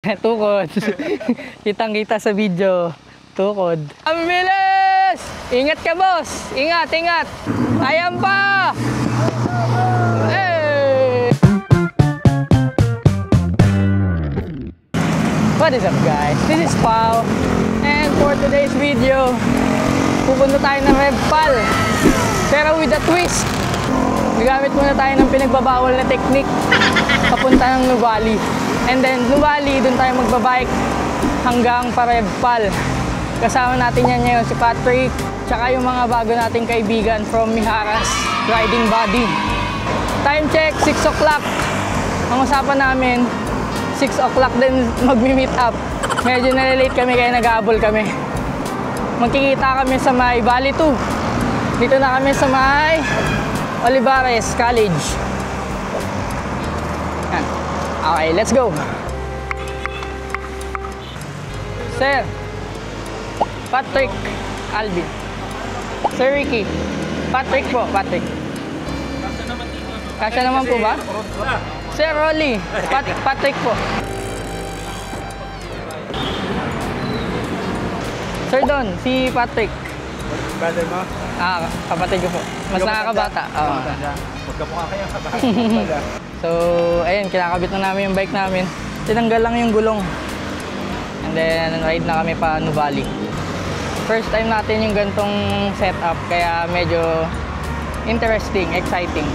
Tukod. Kitang-kita sa video. Tukod. Ang bilis! Ingat ka, boss! Ingat, ingat! Ayan pa! Hey! What is up, guys? This is Pao. And for today's video, pupunta tayo ng RevPal. Pero with a twist. Gagamit muna tayo ng pinagbabawal na technique papunta ng Nuvali. And then Nuvali, dun tayo magbabike hanggang pa-RevPal. Kasama natin yan ngayon si Patrick, tsaka yung mga bago nating kaibigan from Miharas Riding Body. Time check, 6 o'clock. Ang usapan namin, 6 o'clock din magmi-meet up. Medyo nalilate kami kaya nag-aabol kami. Magkikita kami sa may Valley 2. Dito na kami sa may Olivares College. Yan. Okay, let's go. Sir Patrick Alvin. Sir Ricky. Patrick po, Patrick. Kasya naman po ba? Sir Rolly. Patrick po. Sir Don, si Patrick. Brother mo? Kapatid ko po. Mas nakakabata. Magkamukha kayo sa bahay. So, ayun, kinakabit na namin yung bike namin. Tinanggal lang yung gulong. And then, ride na kami pa Nuvali. First time natin yung gantong setup, kaya medyo interesting, exciting.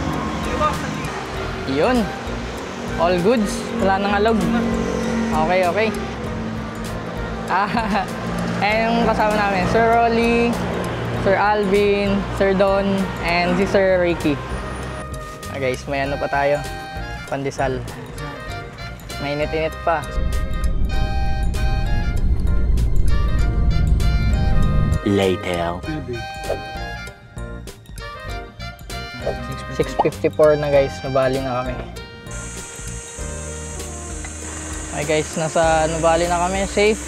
Yun. All goods. Wala nang alog. Okay, okay. Ayun yung kasama namin. Sir Rolly, Sir Alvin, Sir Don, and si Sir Ricky. Guys, may ano pa tayo. Pandesal. Mainit-init pa. Later. 6:54 na guys, Nuvali na kami. Okay guys, nasa Nuvali na kami, safe.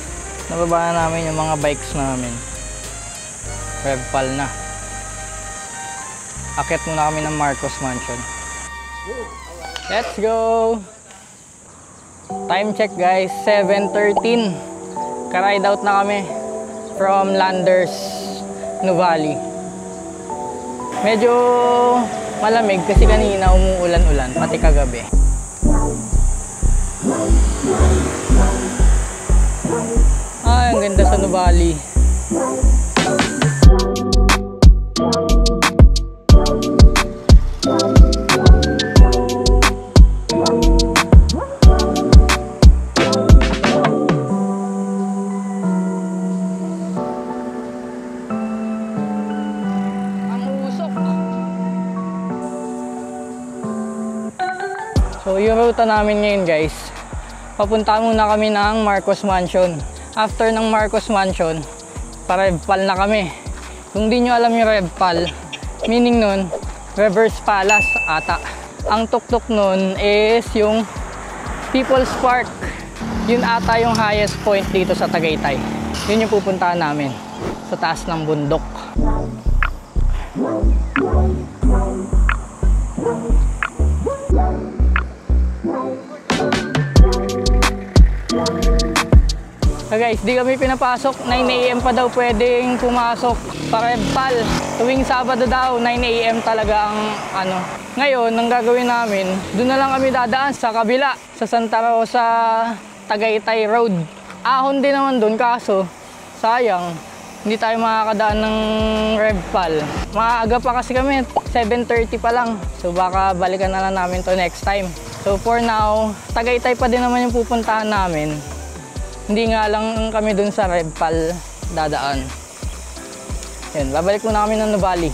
Nababa na namin yung mga bikes namin. RevPal na. Akit muna kami ng Marcos Mansion. Let's go! Time check guys, 7:13. Ka-ride out na kami from Landers, Nuvali. Medyo malamig kasi kanina umuulan-ulan, pati kagabi. Ay, ang ganda sa Nuvali. So yung ruta namin ngayon guys, papunta muna kami ng Marcos Mansion. After ng Marcos Mansion, pa-RevPal na kami. Kung di nyo alam yung RevPal, meaning nun, Reverse Palace ata. Ang tuktok nun is yung People's Park. Yun ata yung highest point dito sa Tagaytay. Yun yung pupuntahan namin, sa taas ng bundok. So guys, di kami pinapasok. 9 AM pa daw pwedeng pumasok para RevPal. Tuwing Sabado daw, 9 AM talaga ang ano. Ngayon, ang gagawin namin, doon na lang kami dadaan sa kabila, sa Santa Rosa, Tagaytay Road. Ahon din naman doon, kaso sayang, hindi tayo makakadaan ng RevPal. Maaga pa kasi kami, 7:30 pa lang. So baka balikan na lang namin to next time. So for now, Tagaytay pa din naman yung pupuntahan namin. Hindi nga lang kami dun sa RevPal dadaan. Yan, babalik muna kami ng Nuvali.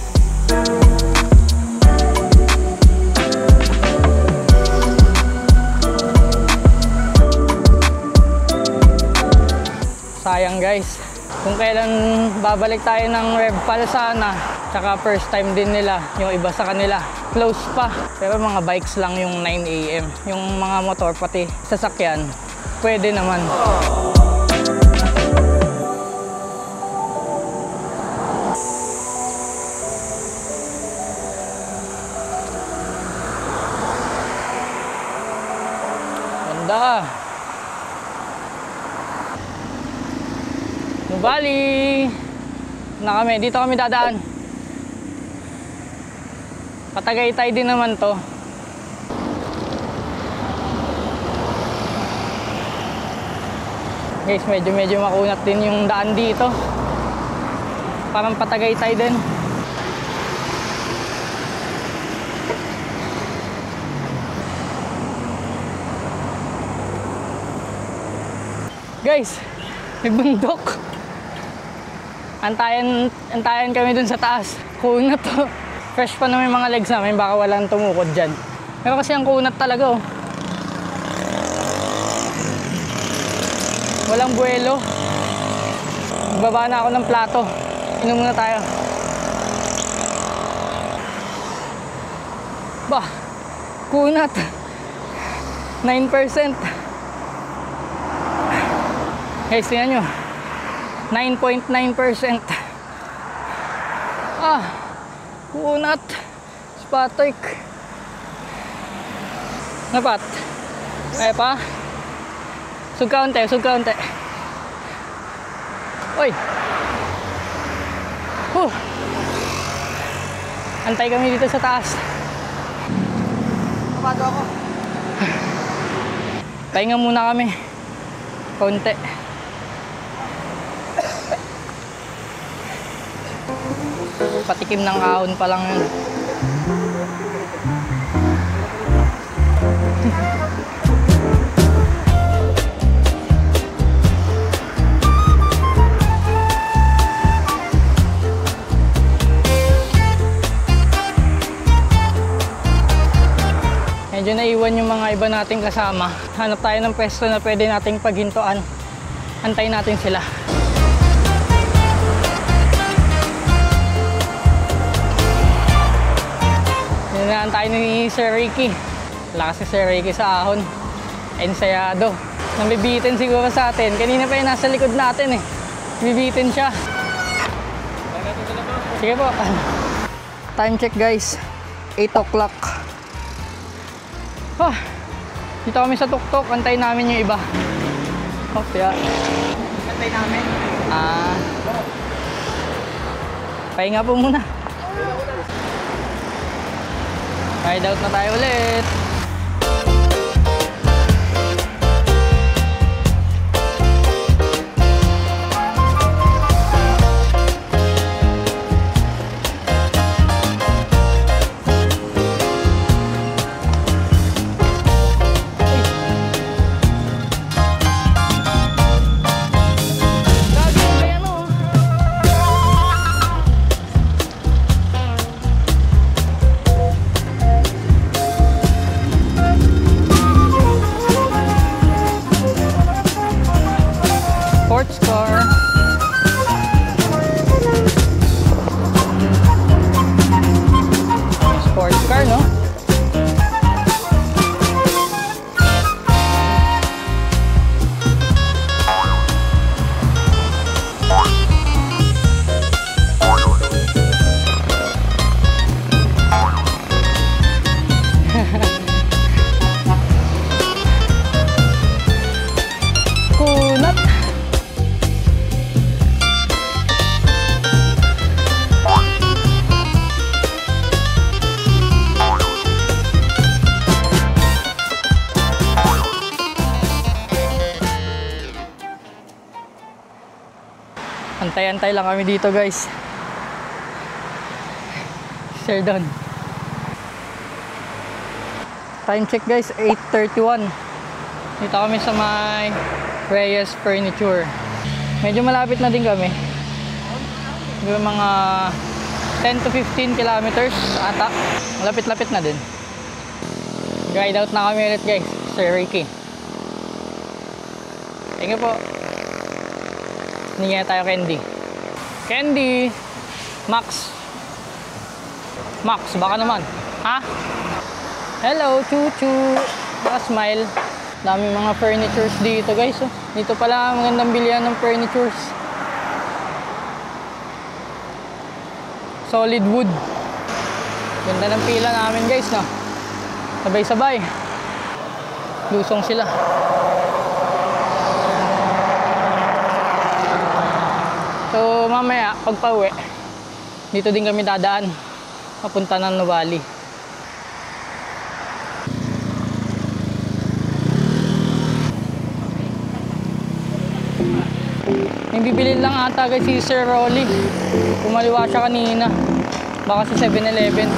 Sayang guys, kung kailan babalik tayo ng RevPal sana, tsaka first time din nila, yung iba sa kanila, close pa. Pero mga bikes lang yung 9 AM, yung mga motor pati sasakyan, pwede naman. Ganda. Bali na kami, dito kami dadaan. Patagaytay din naman to. Guys, medyo makunat din yung daan dito. Parang Patagaytay din. Guys, may bundok. Antayan kami dun sa taas. Kunat to. Fresh pa naman yung mga legs namin, baka walang tumukod dyan. Pero kasi ang kunat talaga, oh. Walang buwelo. Magbaba na ako ng plato. Inom muna tayo. Bah, kunat. 9%. Guys, tingnan nyo. 9.9%. Ah, kunat. Spatik. Napat. Kaya pa. Sugkaunti. Uy. Antay kami dito sa taas. Napado ako. Pahinga muna kami. Konti. Patikim ng kahon pa lang yun. Medyo naiwan yung mga iba nating kasama. Hanap tayo ng pwesto na pwede nating paghintuan. Antayin natin sila. Hinaan tayo ni Sir Ricky. Wala kasi Sir Ricky sa ahon. Ensayado. Nabibitin siguro sa atin. Kanina pa yung nasa likod natin eh. Nabibitin siya. Sige po. Time check guys. 8 o'clock. Dito kami sa tuktok. Antayin namin yung iba. Yeah. Antayin namin? Pahinga po muna. Ride out na tayo ulit. Sports car. Sports car, no? Kunat. Antay-antay lang kami dito guys. Sir Don. Time check guys, 8:31. Dito kami sa may Reyes Furniture. Medyo malapit na din kami. Mga 10 to 15 kilometers ata. Malapit-lapit na din. Ride out na kami ulit guys, Sir Ricky. Thank you po. Hindi nga tayo Candy. Max, baka naman. Ha? Hello, Chuchu. Smile. Dami mga furnitures dito guys. Oh. Dito pala magandang bilihan ng furnitures. Solid wood. Ganda ng pila namin guys, no? Sabay-sabay. Lusong sila. mamaya, pag pauwi, dito din kami dadaan. Papunta ng Nuvali. May bibilin lang ata guys si Sir Rolly. Kumaliwa siya kanina. Baka sa 7-Eleven.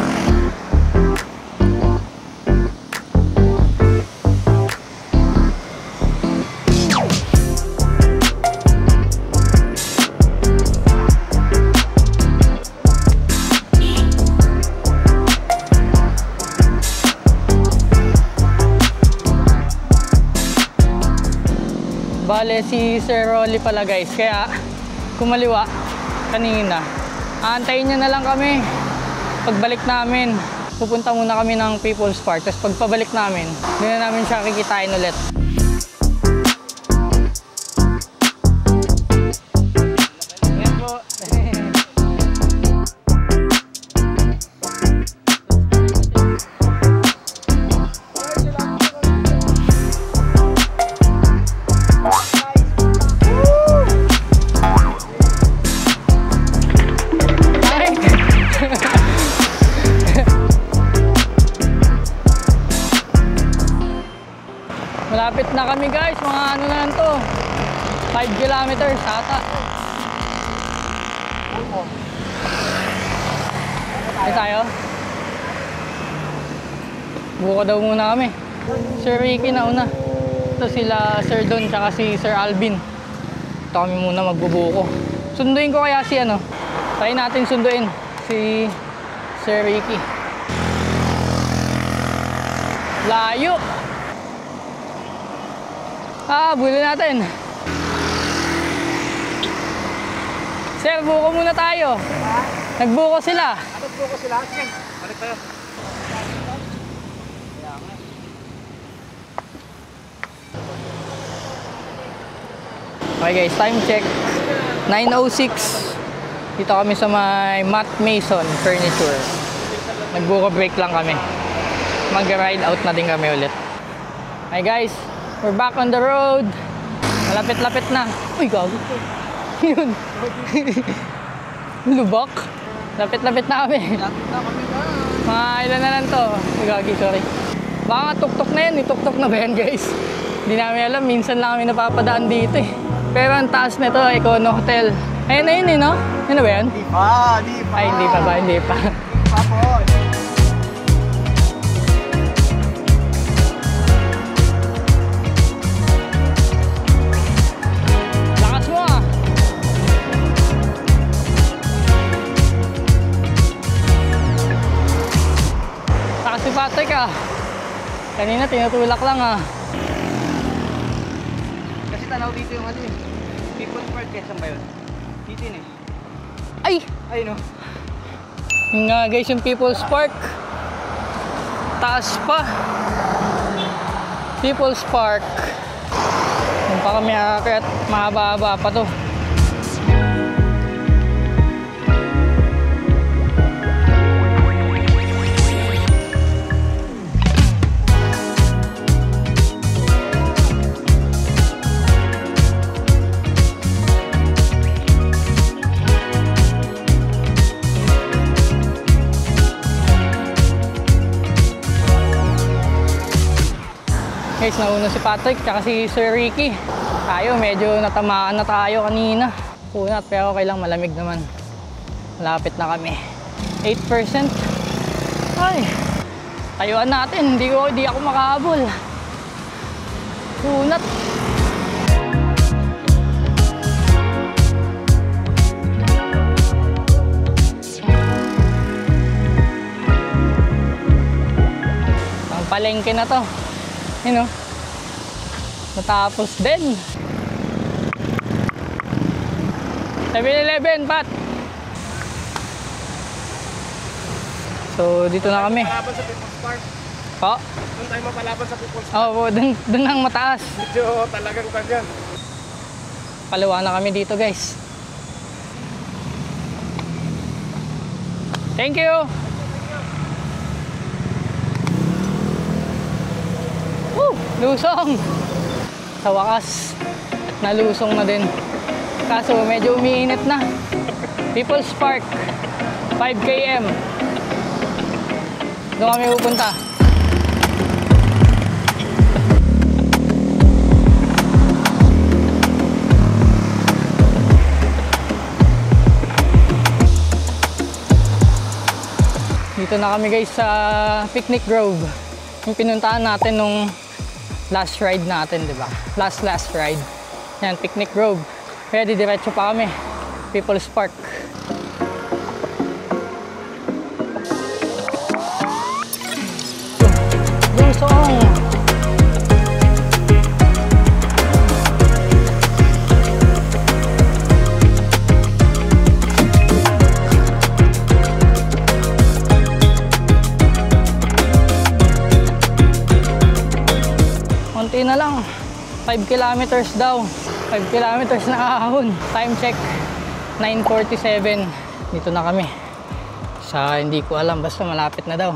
Bale si Sir Rolly pala guys, kaya kumaliwa kanina. Aantayin niya na lang kami. Pagbalik namin, pupunta muna kami ng People's Park. Tapos pagpabalik namin, doon na namin siya kikitain ulit. Yan po. Malapit na kami guys, mga ano na lang to, 5 kilometers ata. Ay tayo? Buko daw muna kami. Sir Ricky na una. Ito sila Sir Don tsaka si Sir Alvin. Ito kami muna magbubuko. Sunduin ko kaya si ano, tayo natin sunduin si Sir Ricky. Layo! Bulin natin. Sir, buko muna tayo. Nagbuko sila. Nagbuko sila? Sige, balik tayo. Okay guys, time check. 9:06. Dito kami sa may Matt Mason Furniture. Nagbuko break lang kami. Mag-ride out na din kami ulit. Hi guys, we're back on the road. Malapit-lapit na. Uy, gago. Yun. Lubak. Lapit-lapit na kami. Mga ilan na lang to. Uy, gagi, sorry. Baka tuktok na yan. Tuktok na ba yan, guys? Hindi namin alam. Minsan lang kami napapadaan dito eh. Pero ang taas nito, Econo Hotel. Ayun na yun eh, no? Yun na ba yan? Di pa. Ay, hindi pa ba? Hindi pa. Papon. Si Patrick kanina tinutulak lang Kasi tanaw dito yung ano eh. People's Park, saan ba yun? Dito yun eh. Ay! Ayun o. Yung guys yung People's Park. Taas pa. People's Park. Yung pa kami aakyat, mahaba-haba pa to. Guys, nauna si Patrick tsaka si Sir Ricky. Tayo, medyo natamaan na tayo kanina. Kunat, pero okay lang, malamig naman. Malapit na kami. 8%. Ay, tayuan natin. Hindi ako makahabol. Kunat. Ang palengke na to. You know, natapos din. 7-Eleven, Pat. So, dito na kami. Mapalaban sa People's Park. Po? Doon tayo mapalaban sa People's Park. Oo, dun ang mataas. Medyo talagang kagyan. Kaliwa na kami dito, guys. Thank you. Woo! Lusong! Sa wakas, nalusong na din. Kaso medyo umiinit na. People's Park, 5 km. Doon kami pupunta. Dito na kami guys sa Picnic Grove. Yung pinuntahan natin nung last ride natin, di ba? Last ride. Yan, Picnic Grove. Kaya didiretso pa kami. People's Park. Yung song. Konti na lang. 5 kilometers daw. 5 kilometers na ahon. Time check. 9:47. Dito na kami. Sa hindi ko alam. Basta malapit na daw.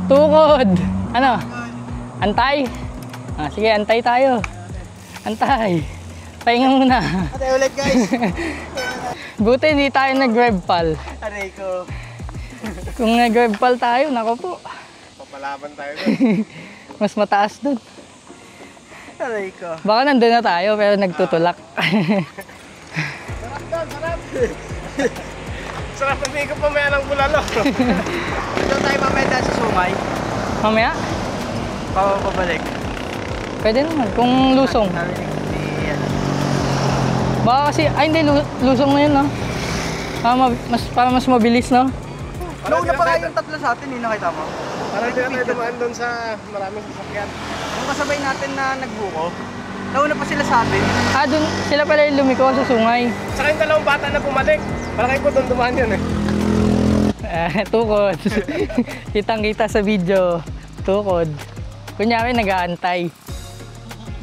Tukod! Ano? Antay? Ah, sige, antay tayo. Antay. Pahinga muna. Atay ulit guys. Buti hindi tayo nag-revpal. Aray ko. Kung nag-revpal tayo, nako po. Papalaban tayo doon. Mas mataas dun. Aray ko. Baka nandun na tayo pero nagtutulak. Sarap doon, sarap. Sarap na ko pamaya ng bulalo. Doon tayo mamaya dahil sa sumay. Mamaya? Pabalik. Pwede naman, kung lusong. Narinig si ano. Baka kasi, ay hindi, lusong na yun, no? Para mas mabilis, no? Nauna pa yung tatlo sa atin, hindi nakita mo. Parang hindi na tayo dumaan doon sa maraming sasakyan. Yung kasabay natin na nagbuko, nauna pa sila sa atin. Ah, dun, sila pala yung lumiko sa sungay. Saka yung dalawang bata na bumalik. Parang kayo po doon dumaan yun eh. Tukod. Kitang-kita sa video. Tukod. Kunyari, nag-aantay.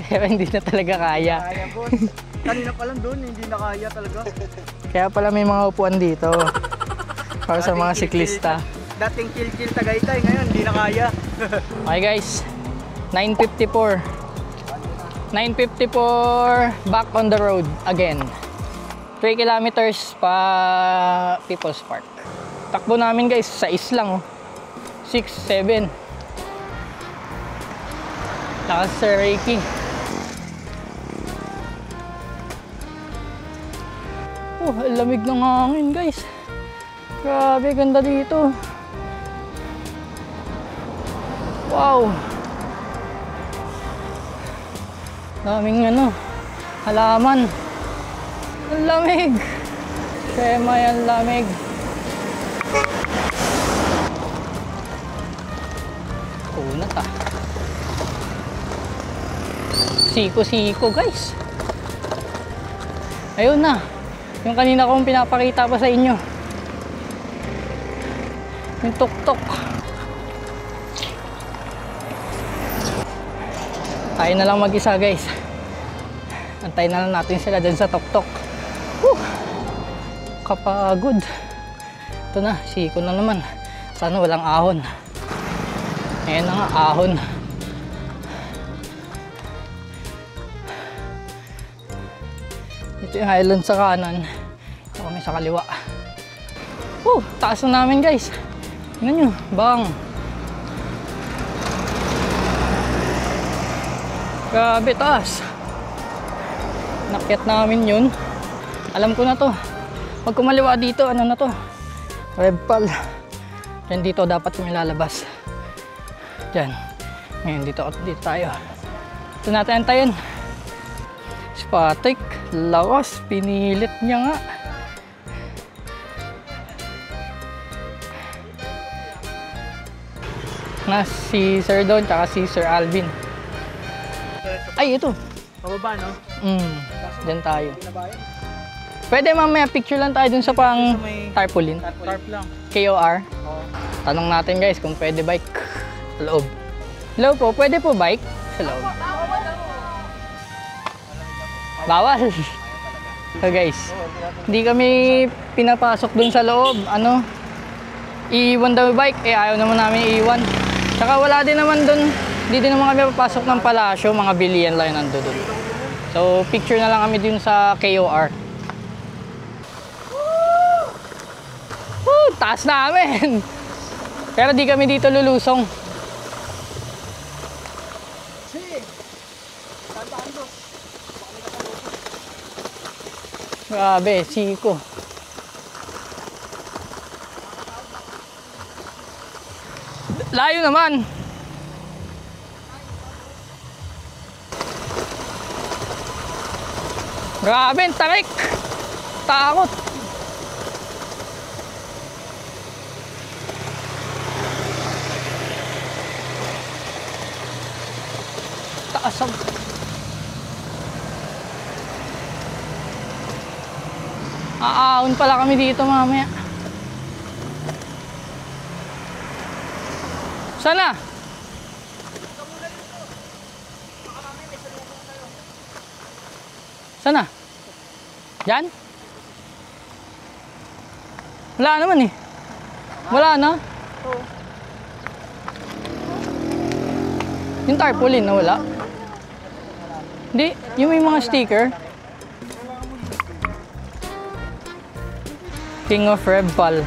Pero hindi na talaga kaya. Kaya boss. Kanina pa lang doon, hindi na kaya talaga. Kaya pala may mga upuan dito. Para sa mga siklista. Dating chill-chill Tagaytay, ngayon hindi na kaya. Okay guys, 9:54. 9:54, back on the road again. 3 kilometers pa People's Park. Takbo namin guys, 6 lang. 6, 7. Lakas sa Reiki. Ang lamig ng hangin guys. Grabe, ganda dito. Wow! Daming ano, halaman. Ang lamig! Semay, ang lamig. Kunat ah. Siko-siko guys. Ayun na. Yung kanina kong pinapakita pa sa inyo. Yung tuk-tuk. Tayo na lang mag-isa guys. Antayin na lang natin sila dyan sa tuk-tuk. Kapagod. Ito na, siko na naman. Sana walang ahon. Ayan na nga, ahon. Ito yung highland sa kanan. Ito kami sa kaliwa. Taas na namin guys. Tingnan nyo, bang. Grabe, taas. Nakyat namin yun. Alam ko na to. Pag kumaliwa dito, ano na to? Revpal. Yan dito dapat kami lalabas. Diyan. Ngayon dito tayo. Ito natin antayin. Spatik. Lawas. Pinilit niya nga. Na si Sir Don tsaka si Sir Alvin. Ay, ito. Pababa, no? Diyan tayo. Pwede mamaya picture lang tayo dun sa pang tarpaulin. Tarp lang. KOR. Tanong natin guys kung pwede bike sa loob. Hello po, pwede po bike sa loob? Bawal. So guys, hindi kami pinapasok dun sa loob. Ano? Iiwan daw bike, ayaw naman namin iiwan. Saka wala din naman dun, hindi din naman kami papasok ng palasyo, mga bilian lang yung nandun. So picture na lang kami dun sa KOR. Taas namin. Pero di kami dito lulusong. Grabe, siko. Layo naman. Grabe, tarik. Takot. Taas ang... Aahon pala kami dito mamaya. Sana? Sana? Diyan? Wala naman eh. Wala na? Oo. Yung tarpaulin na wala? Hindi, yung may mga sticker. King of Rebpal.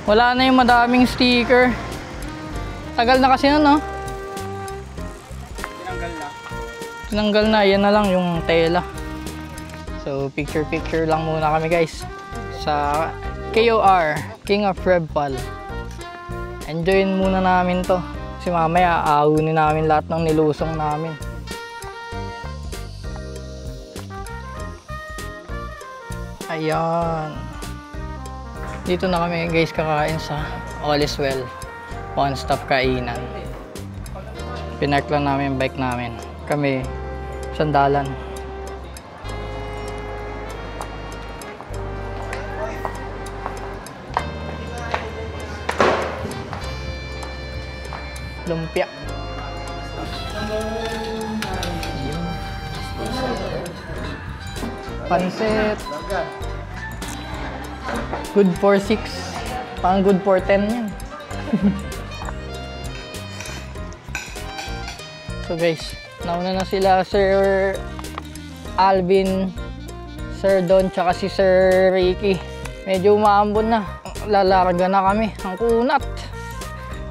Wala na yung madaming sticker. Tagal na kasi nun, no? Tinanggal na. Tinanggal na, yan na lang yung tela. So, picture lang muna kami guys. Sa KOR, King of Rebpal. Enjoyin muna namin to. Kasi mamaya, aahunin namin lahat ng nilusong namin. Ayan. Dito na kami guys kakain sa All is Well. One stop kainan. Pinark lang namin yung bike namin. Kami, sandalan. Lumpia. Pansit. Good for 6. Parang good for 10 yan. So guys, nauna na sila Sir Alvin, Sir Don, tsaka si Sir Ricky. Medyo umaambon na. Lalarga na kami. Ang kunat.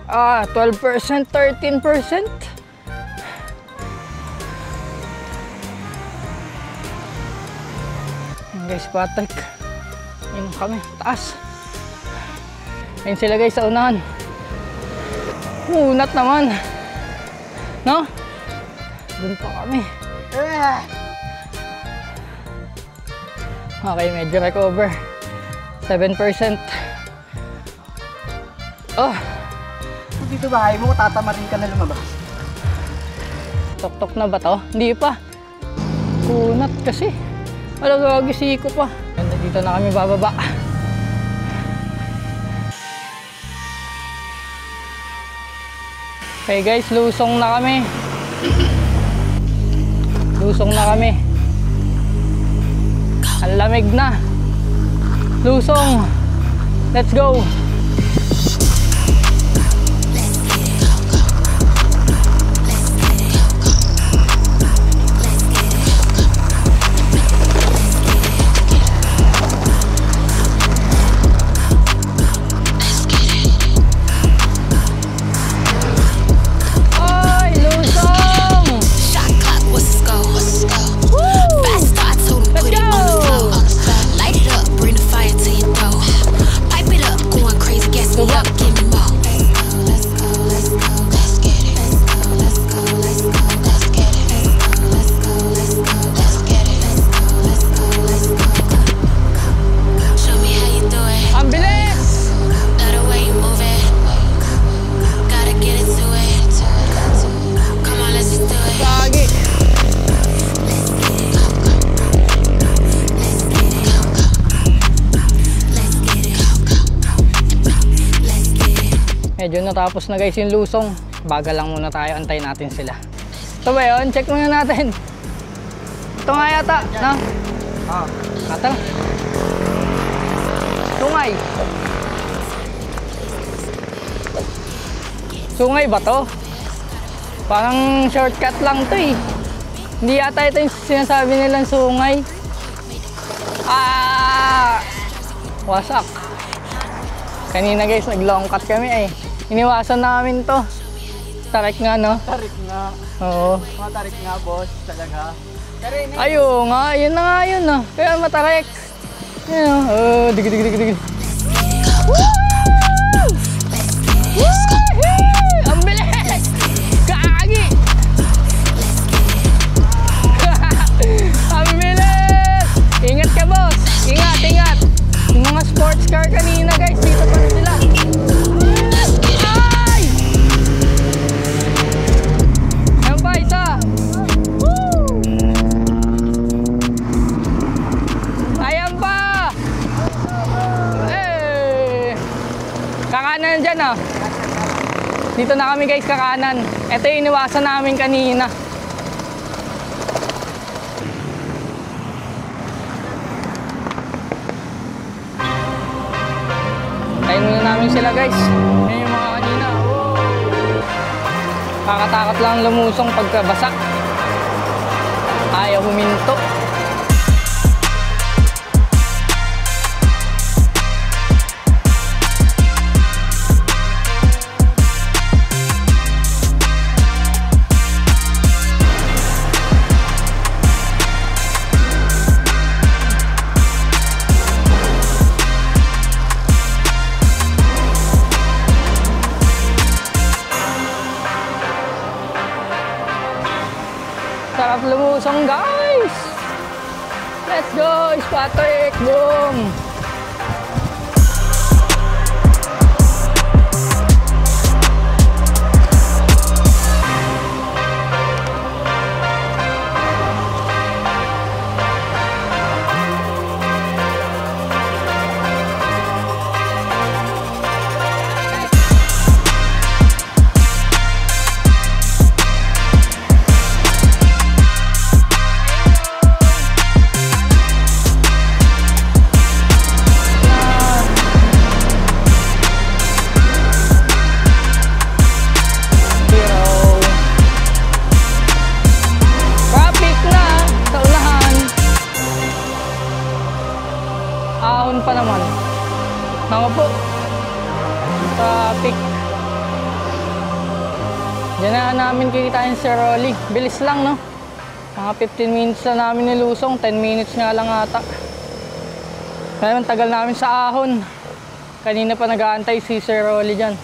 12%, 13%. Guys, Patrick. Ayun kami, taas. Ayun sila guys sa unahan. Kunat naman. No? Doon pa kami. Okay, medyo recover. 7%. Oh. Dito bahay mo, tatamarin ka na lumabas. Tok-tok na ba to? Hindi pa. Kunat kasi. Wala gagisi ko pa. Dito na kami bababa. Okay guys, lusong na kami. Lusong na kami. Ang lamig na. Lusong. Let's go. Medyo natapos na guys yung lusong. Bagal lang muna tayo, antayin natin sila. Ito ba yun? Check muna natin. Ito nga yata, no? Ito. Sungay. Sungay ba to? Parang shortcut lang to eh. Hindi yata ito yung sinasabi nilang sungay. Wasak. Kanina guys, nag-long cut kami eh. Iniwasan namin to. Tarik nga, no? Tarik nga. Oo. Matarik nga, boss. Talaga. Pero yun Ayo nga, yun na nga yun, no? Kaya matarik. Yun, no? Oh, dig. Woo! Woo! Ang bilis! Kaagi! Ang bilis! Ingat ka, boss! Ingat! Yung mga sports car kanina, guys, dito pa rin sila. Ay! Ayan pa, isa! Woo! Ayan pa! Eh! Kakanan dyan, ah. Dito na kami, guys, kakanan. Ito yung iniwasan namin kanina. Tayin muna namin sila, guys. Yan yung mga kanina. Wow. Kakatakot lang lumusong pagkabasa. Ayaw huminto. Sarap lumusong, guys! Let's go! Patrick! Boom! Ahon pa naman. Nako po. Traffic. Diyan na namin kikita yung Sir Rolly. Bilis lang, no? Mga 15 minutes na namin nilusong. 10 minutes nga lang ata. Kaya ang tagal namin sa ahon. Kanina pa nag-aantay si Sir Rolly dyan.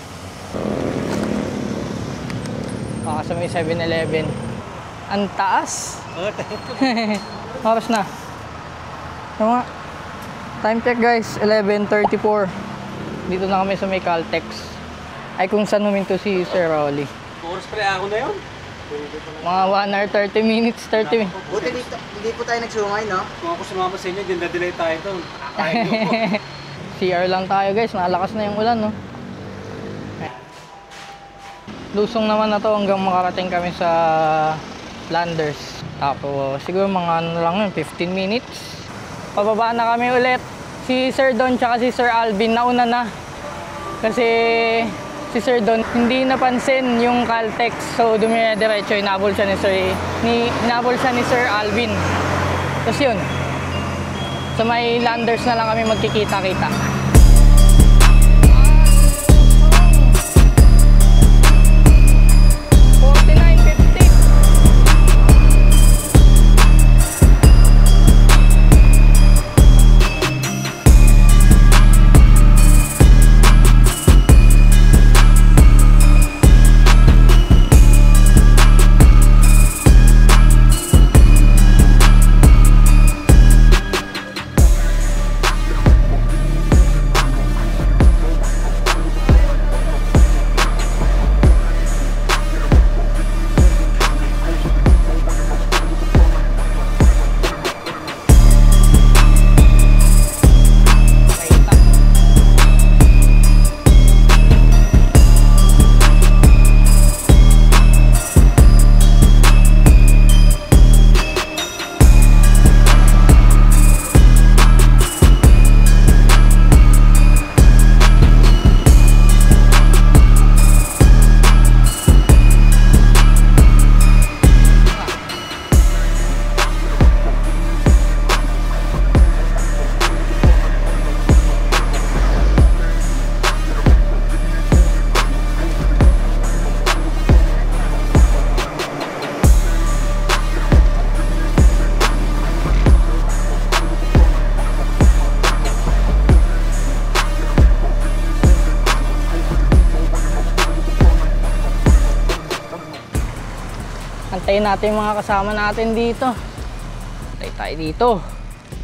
Baka sa may 7-Eleven. Ang taas. Oras na. Ano nga? Time check, guys, 11:34. Dito na kami sa may Caltex. Ay kung saan huminto si Sir Rolly. Oras pa ako na yun. Mga 1 hour 30 minutes, 30 minutes. Buti hindi po tayo nagsumay, no? Kung ako sumama sa inyo, dinda-delay tayo ito. CR lang tayo, guys, nalakas na yung ulan, no? Lusong naman na to hanggang makarating kami sa Flanders. Tapos siguro mga ano lang yun, 15 minutes. Pababa na kami ulit. Si Sir Don tsaka si Sir Alvin nauna na. Kasi si Sir Don hindi napansin yung Caltex. So dumidiretso, inabol siya ni Sir Alvin. Tapos yun. Sa may Landers na lang kami magkikita-kita. Hintayin natin yung mga kasama natin dito. Hintay tayo dito.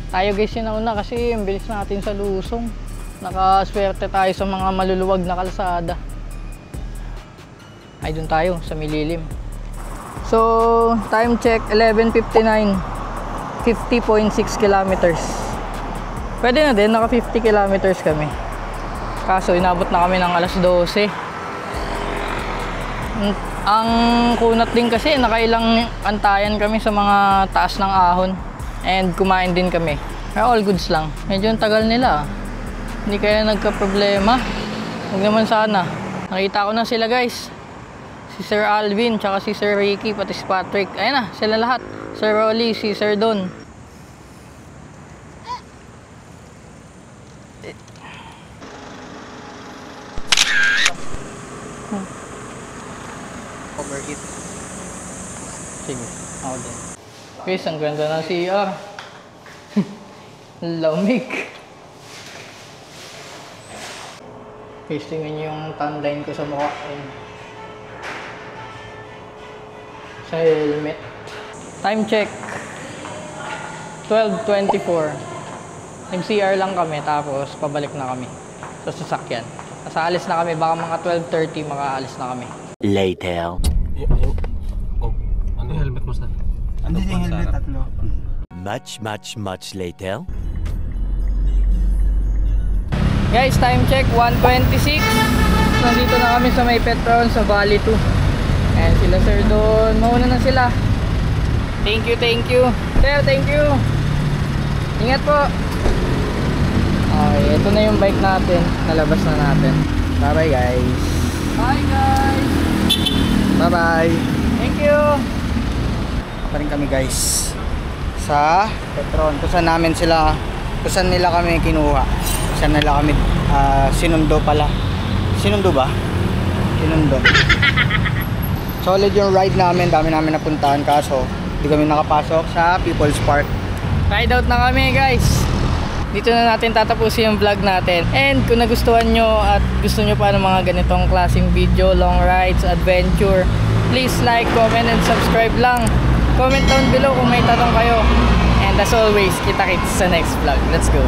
Tayo guys yung nauna kasi ang bilis natin sa lusong. Nakaswerte tayo sa mga maluluwag na kalsada. Ay, dun tayo sa mililim. So, time check 11:59. 50.6 kilometers. Pwede na din, naka 50 kilometers kami. Kaso inabot na kami ng alas 12. Ang kunat din kasi nakailang antayan kami sa mga taas ng ahon. And kumain din kami. Pero all goods lang. Medyo ang tagal nila. Hindi kaya nagka-problema. Huwag naman sana. Nakita ko na sila guys. Si Sir Alvin, tsaka si Sir Ricky, pati si Patrick. Ayan na, sila lahat. Sir Rolly, si Sir Don. Overheat. Sige, ako din. Guys, ang ganda ng CR. Lamig. Guys, tingnan nyo yung tan line ko sa mukha. Sa helmet. Time check 12:24. Nag-CR lang kami tapos pabalik na kami sa sasakyan. Alis na kami, baka mga 12:30 makaalis na kami. Later. Ano yung helmet mo sa? Ano yung helmet tatlo? Much later. Guys, time check 1:26. Nandito na kami sa may Petron sa Valley 2. Ayan sila sir doon. Mauna na sila. Thank you. Sir, thank you. Ingat po. Okay, ito na yung bike natin. Nalabas na natin. Bye-bye guys. Bye guys. Bye-bye. Thank you. Pa rin kami guys sa Petron. Kung saan nila kami kinuha. Kung saan nila kami sinundo pala. Sinundo ba? Sinundo. Solid yung ride namin. Dami namin napuntahan kaso hindi kami nakapasok sa People's Park. Ride out na kami guys. Dito na natin tatapusin yung vlog natin. And kung nagustuhan nyo at gusto nyo pa ng mga ganitong klaseng video, long rides, adventure, please like, comment, and subscribe lang. Comment down below kung may tanong kayo. And as always, kita-kits sa next vlog. Let's go!